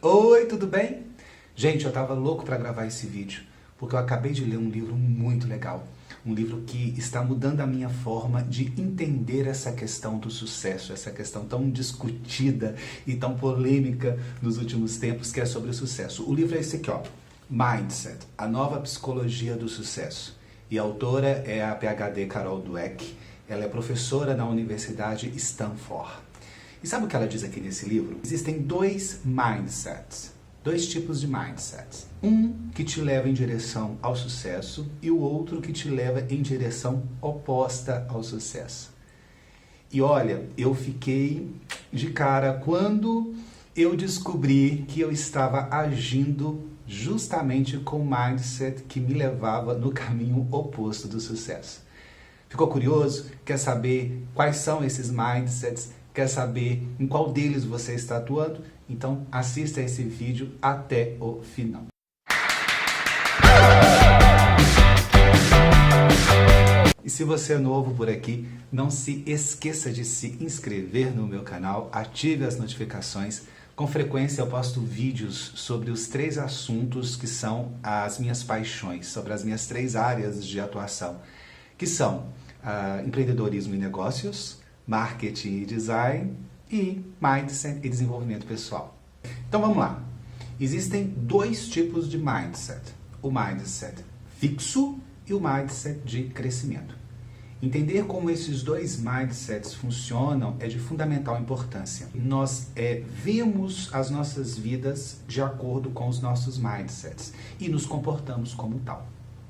Oi, tudo bem? Gente, eu tava louco para gravar esse vídeo, porque eu acabei de ler um livro muito legal. Um livro que está mudando a minha forma de entender essa questão do sucesso, essa questão tão discutida e tão polêmica nos últimos tempos, que é sobre o sucesso. O livro é esse aqui, ó, Mindset, a nova psicologia do sucesso. E a autora é a PhD Carol Dweck. Ela é professora na Universidade Stanford. E sabe o que ela diz aqui nesse livro? Existem dois mindsets, dois tipos de mindsets. Um que te leva em direção ao sucesso e o outro que te leva em direção oposta ao sucesso. E olha, eu fiquei de cara quando eu descobri que eu estava agindo justamente com o mindset que me levava no caminho oposto do sucesso. Ficou curioso? Quer saber quais são esses mindsets? Quer saber em qual deles você está atuando? Então assista esse vídeo até o final. E se você é novo por aqui, não se esqueça de se inscrever no meu canal, ative as notificações. Com frequência eu posto vídeos sobre os 3 assuntos que são as minhas paixões, sobre as minhas 3 áreas de atuação, que são empreendedorismo e negócios, marketing e design e mindset e desenvolvimento pessoal. Então vamos lá. Existem 2 tipos de mindset. O mindset fixo e o mindset de crescimento. Entender como esses 2 mindsets funcionam é de fundamental importância. Nós vemos as nossas vidas de acordo com os nossos mindsets e nos comportamos como tal.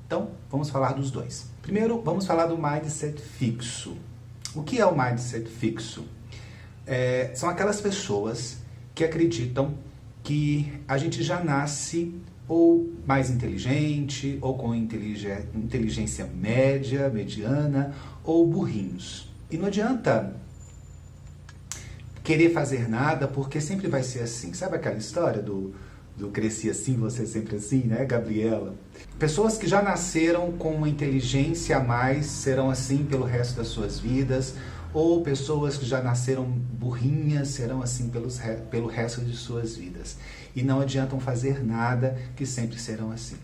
Então, vamos falar dos 2. Primeiro, vamos falar do mindset fixo. O que é o mindset fixo? São aquelas pessoas que acreditam que a gente já nasce ou mais inteligente, ou com inteligência média, mediana, ou burrinhos. E não adianta querer fazer nada, porque sempre vai ser assim. Sabe aquela história do cresci assim, você sempre assim, né, Gabriela? Pessoas que já nasceram com uma inteligência a mais serão assim pelo resto das suas vidas, ou pessoas que já nasceram burrinhas serão assim pelo resto de suas vidas. E não adiantam fazer nada, que sempre serão assim.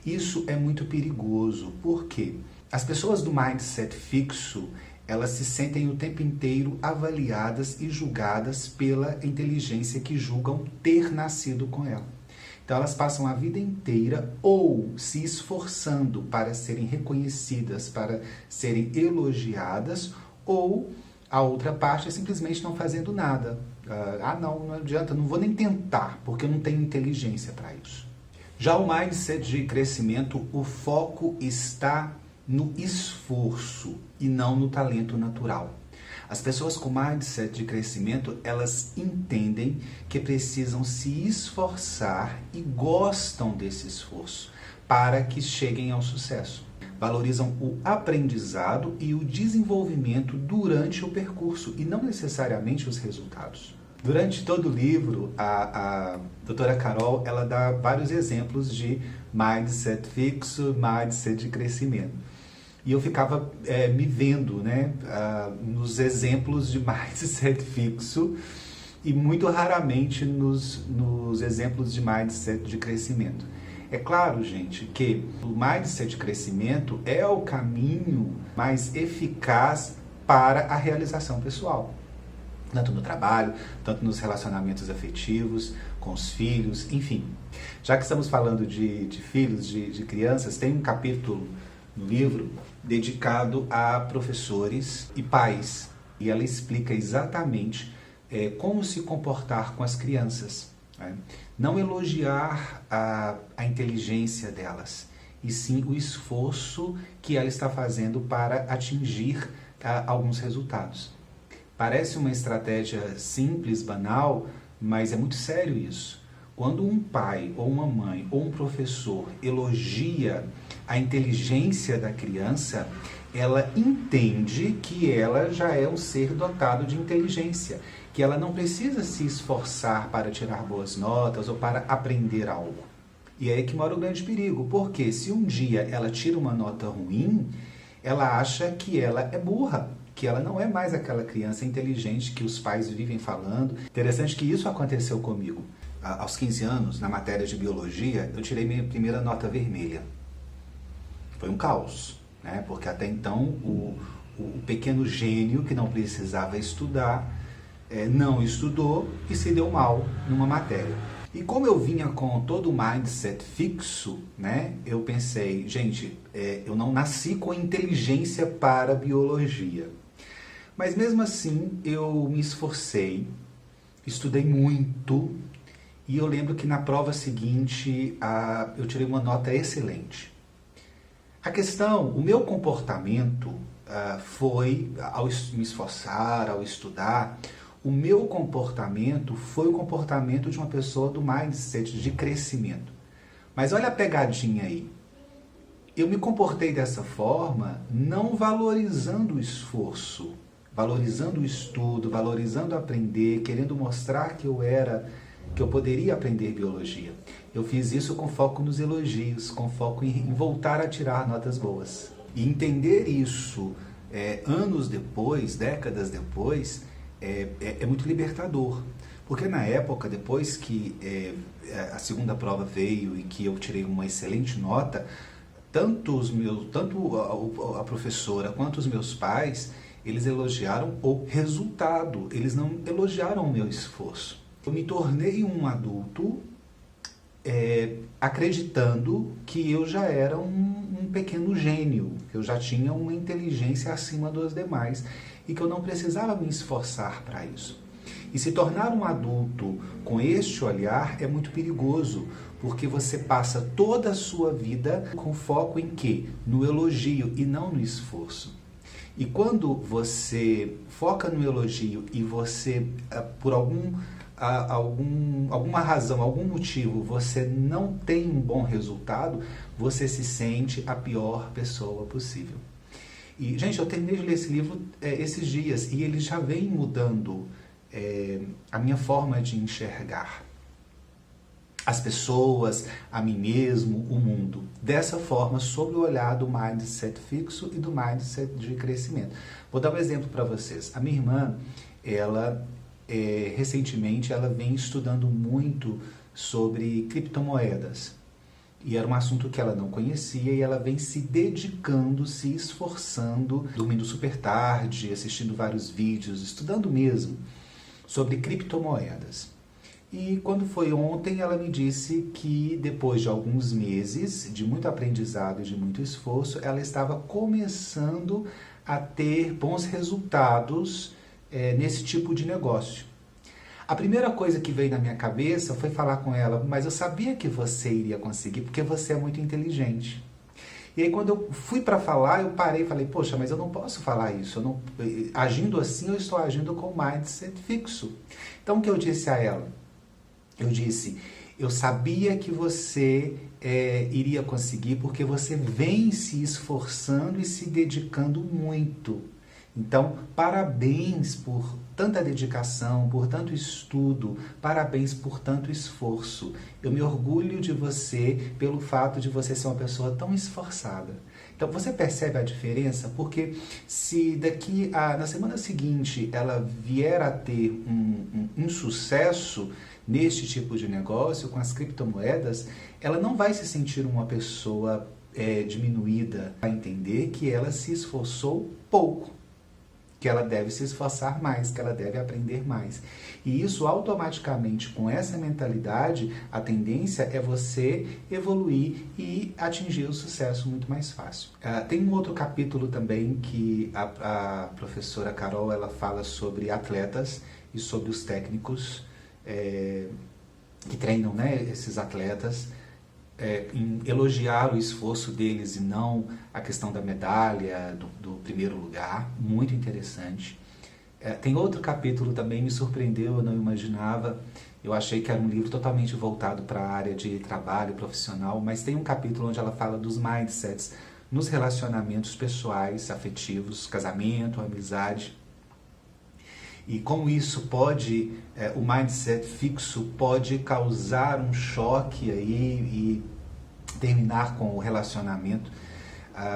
Isso é muito perigoso, porque as pessoas do mindset fixo, elas se sentem o tempo inteiro avaliadas e julgadas pela inteligência que julgam ter nascido com ela. Então elas passam a vida inteira ou se esforçando para serem reconhecidas, para serem elogiadas, ou a outra parte é simplesmente não fazendo nada. Não adianta, não vou nem tentar, porque eu não tenho inteligência para isso. Já o mindset de crescimento, o foco está no esforço e não no talento natural. As pessoas com mindset de crescimento, elas entendem que precisam se esforçar e gostam desse esforço para que cheguem ao sucesso. Valorizam o aprendizado e o desenvolvimento durante o percurso e não necessariamente os resultados. Durante todo o livro, a doutora Carol, ela dá vários exemplos de mindset fixo, mindset de crescimento. E eu ficava me vendo, né, nos exemplos de mindset fixo e muito raramente nos exemplos de mindset de crescimento. É claro, gente, que o mindset de crescimento é o caminho mais eficaz para a realização pessoal. Tanto no trabalho, tanto nos relacionamentos afetivos, com os filhos, enfim. Já que estamos falando de filhos, de crianças, tem um capítulo no livro dedicado a professores e pais. E ela explica exatamente como se comportar com as crianças. Não elogiar a inteligência delas, e sim o esforço que ela está fazendo para atingir alguns resultados. Parece uma estratégia simples, banal, mas é muito sério isso. Quando um pai, ou uma mãe, ou um professor elogia a inteligência da criança, ela entende que ela já é um ser dotado de inteligência, que ela não precisa se esforçar para tirar boas notas ou para aprender algo. E é aí que mora o grande perigo, porque se um dia ela tira uma nota ruim, ela acha que ela é burra, que ela não é mais aquela criança inteligente que os pais vivem falando. Interessante que isso aconteceu comigo. aos 15 anos, na matéria de biologia, eu tirei minha primeira nota vermelha. Foi um caos, né? Porque até então o pequeno gênio que não precisava estudar, não estudou e se deu mal numa matéria. E como eu vinha com todo o mindset fixo, né, eu pensei, gente, eu não nasci com inteligência para biologia. Mas mesmo assim, eu me esforcei, estudei muito, e eu lembro que na prova seguinte, eu tirei uma nota excelente. A questão, o meu comportamento foi, ao me esforçar, ao estudar, o meu comportamento foi o comportamento de uma pessoa do mindset de crescimento. Mas olha a pegadinha aí. Eu me comportei dessa forma não valorizando o esforço, valorizando o estudo, valorizando aprender, querendo mostrar que eu poderia aprender biologia. Eu fiz isso com foco nos elogios, com foco em voltar a tirar notas boas. E entender isso anos depois, décadas depois, é muito libertador. Porque na época, depois que a segunda prova veio e que eu tirei uma excelente nota, tanto a professora quanto os meus pais, eles elogiaram o resultado, eles não elogiaram o meu esforço. Eu me tornei um adulto acreditando que eu já era um pequeno gênio, que eu já tinha uma inteligência acima dos demais e que eu não precisava me esforçar para isso. E se tornar um adulto com este olhar é muito perigoso, porque você passa toda a sua vida com foco em quê? No elogio e não no esforço. E quando você foca no elogio e você, por alguma razão, algum motivo, você não tem um bom resultado, você se sente a pior pessoa possível. E, gente, eu terminei de ler esse livro esses dias e ele já vem mudando a minha forma de enxergar as pessoas, a mim mesmo, o mundo. Dessa forma, sob o olhar do mindset fixo e do mindset de crescimento. Vou dar um exemplo para vocês. A minha irmã, recentemente, ela vem estudando muito sobre criptomoedas. E era um assunto que ela não conhecia e ela vem se dedicando, se esforçando, dormindo super tarde, assistindo vários vídeos, estudando mesmo sobre criptomoedas. E quando foi ontem, ela me disse que depois de alguns meses de muito aprendizado e de muito esforço, ela estava começando a ter bons resultados nesse tipo de negócio. A primeira coisa que veio na minha cabeça foi falar com ela, mas eu sabia que você iria conseguir, porque você é muito inteligente. E aí quando eu fui para falar, eu parei e falei, poxa, mas eu não posso falar isso. Agindo assim, eu estou agindo com mindset fixo. Então o que eu disse a ela? Eu disse, eu sabia que você iria conseguir porque você vem se esforçando e se dedicando muito. Então, parabéns por tanta dedicação, por tanto estudo, parabéns por tanto esforço. Eu me orgulho de você pelo fato de você ser uma pessoa tão esforçada. Então, você percebe a diferença? Porque se na semana seguinte ela vier a ter um sucesso neste tipo de negócio, com as criptomoedas, ela não vai se sentir uma pessoa diminuída, vai entender que ela se esforçou pouco, que ela deve se esforçar mais, que ela deve aprender mais. E isso automaticamente, com essa mentalidade, a tendência é você evoluir e atingir o sucesso muito mais fácil. Tem um outro capítulo também que a professora Carol ela fala sobre atletas e sobre os técnicos que treinam, né, esses atletas, em elogiar o esforço deles e não a questão da medalha, do primeiro lugar. Muito interessante. Tem outro capítulo também, me surpreendeu, eu não imaginava. Eu achei que era um livro totalmente voltado para a área de trabalho profissional, mas tem um capítulo onde ela fala dos mindsets nos relacionamentos pessoais, afetivos, casamento, amizade. E como isso pode, o mindset fixo pode causar um choque aí e terminar com o relacionamento.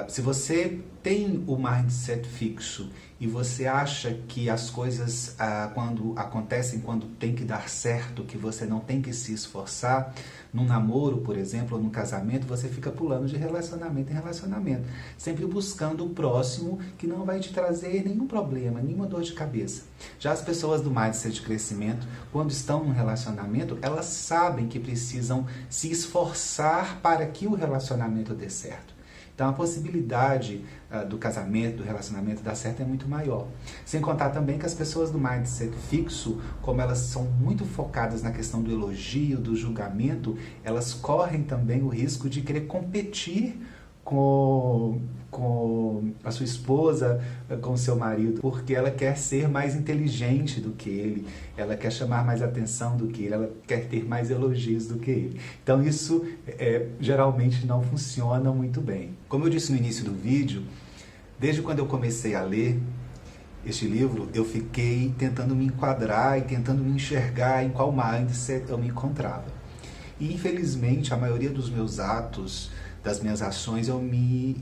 Se você tem o mindset fixo e você acha que as coisas, quando acontecem, quando tem que dar certo, que você não tem que se esforçar, num namoro, por exemplo, ou num casamento, você fica pulando de relacionamento em relacionamento, sempre buscando o próximo que não vai te trazer nenhum problema, nenhuma dor de cabeça. Já as pessoas do mindset de crescimento, quando estão num relacionamento, elas sabem que precisam se esforçar para que o relacionamento dê certo. Então a possibilidade do casamento, do relacionamento dar certo é muito maior. Sem contar também que as pessoas do mindset fixo, como elas são muito focadas na questão do elogio, do julgamento, elas correm também o risco de querer competir com a sua esposa, com o seu marido, porque ela quer ser mais inteligente do que ele, ela quer chamar mais atenção do que ele, ela quer ter mais elogios do que ele. Então isso geralmente não funciona muito bem. Como eu disse no início do vídeo, desde quando eu comecei a ler este livro, eu fiquei tentando me enquadrar e tentando me enxergar em qual mindset eu me encontrava. E infelizmente a maioria dos meus atos, das minhas ações, eu me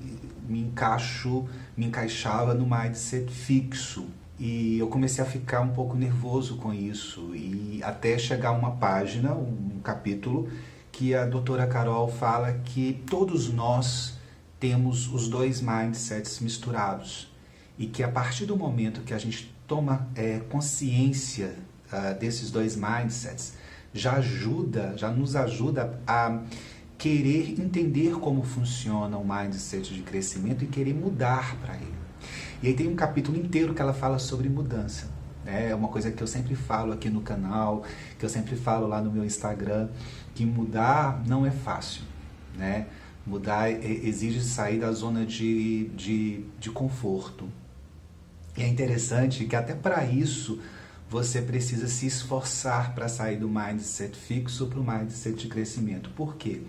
encaixava no mindset fixo. E eu comecei a ficar um pouco nervoso com isso. E até chegar uma página, um capítulo, que a doutora Carol fala que todos nós temos os dois mindsets misturados. E que a partir do momento que a gente toma consciência desses dois mindsets, já nos ajuda a querer entender como funciona o mindset de crescimento e querer mudar para ele. E aí tem um capítulo inteiro que ela fala sobre mudança. É uma coisa que eu sempre falo aqui no canal, que eu sempre falo lá no meu Instagram, que mudar não é fácil, né? Mudar exige sair da zona de conforto. E é interessante que até para isso você precisa se esforçar para sair do mindset fixo para o mindset de crescimento. Por quê?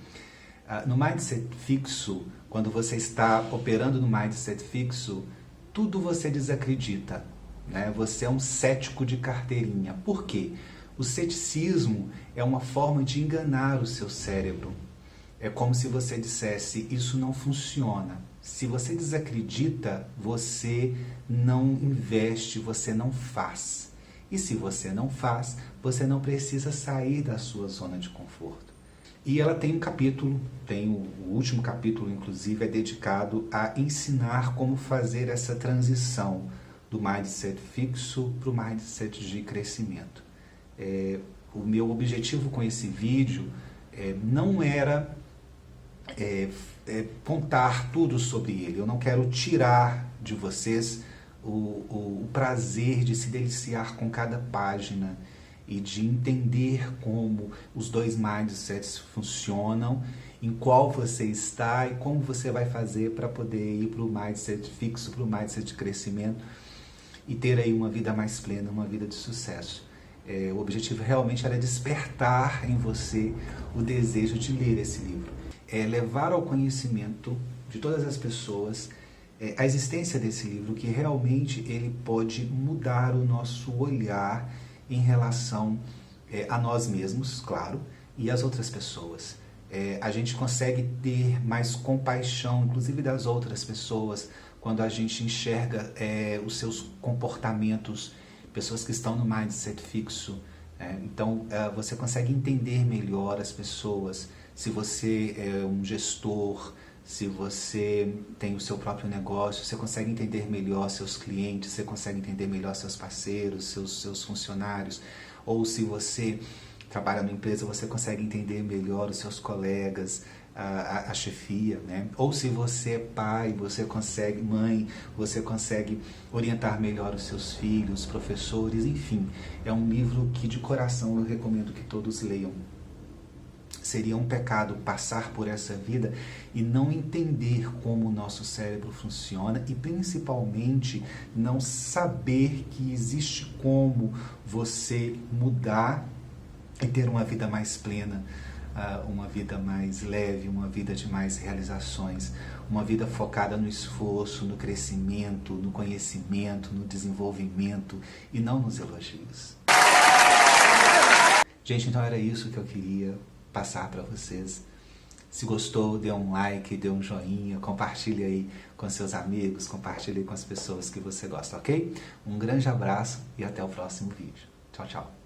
No mindset fixo, quando você está operando no mindset fixo, tudo você desacredita, né? Você é um cético de carteirinha. Por quê? O ceticismo é uma forma de enganar o seu cérebro. É como se você dissesse, isso não funciona. Se você desacredita, você não investe, você não faz. E se você não faz, você não precisa sair da sua zona de conforto. E ela tem um capítulo, o último capítulo inclusive, é dedicado a ensinar como fazer essa transição do mindset fixo para o mindset de crescimento. O meu objetivo com esse vídeo não era contar tudo sobre ele. Eu não quero tirar de vocês o prazer de se deliciar com cada página e de entender como os dois mindsets funcionam, em qual você está e como você vai fazer para poder ir para o mindset fixo, para o mindset de crescimento e ter aí uma vida mais plena, uma vida de sucesso. O objetivo realmente era despertar em você o desejo de ler esse livro. Levar ao conhecimento de todas as pessoas a existência desse livro, que realmente ele pode mudar o nosso olhar em relação a nós mesmos, claro, e às outras pessoas. A gente consegue ter mais compaixão, inclusive das outras pessoas, quando a gente enxerga os seus comportamentos, pessoas que estão no mindset fixo. Então, você consegue entender melhor as pessoas. Se você é um gestor, se você tem o seu próprio negócio, você consegue entender melhor seus clientes, você consegue entender melhor seus parceiros, seus funcionários. Ou se você trabalha numa empresa, você consegue entender melhor os seus colegas, a chefia, né? Ou se você é pai, mãe, você consegue orientar melhor os seus filhos, professores, enfim. É um livro que de coração eu recomendo que todos leiam. Seria um pecado passar por essa vida e não entender como o nosso cérebro funciona e principalmente não saber que existe como você mudar e ter uma vida mais plena, uma vida mais leve, uma vida de mais realizações, uma vida focada no esforço, no crescimento, no conhecimento, no desenvolvimento e não nos elogios. Gente, então era isso que eu queria passar para vocês. Se gostou, dê um like, dê um joinha, compartilhe aí com seus amigos, compartilhe com as pessoas que você gosta, ok? Um grande abraço e até o próximo vídeo. Tchau, tchau.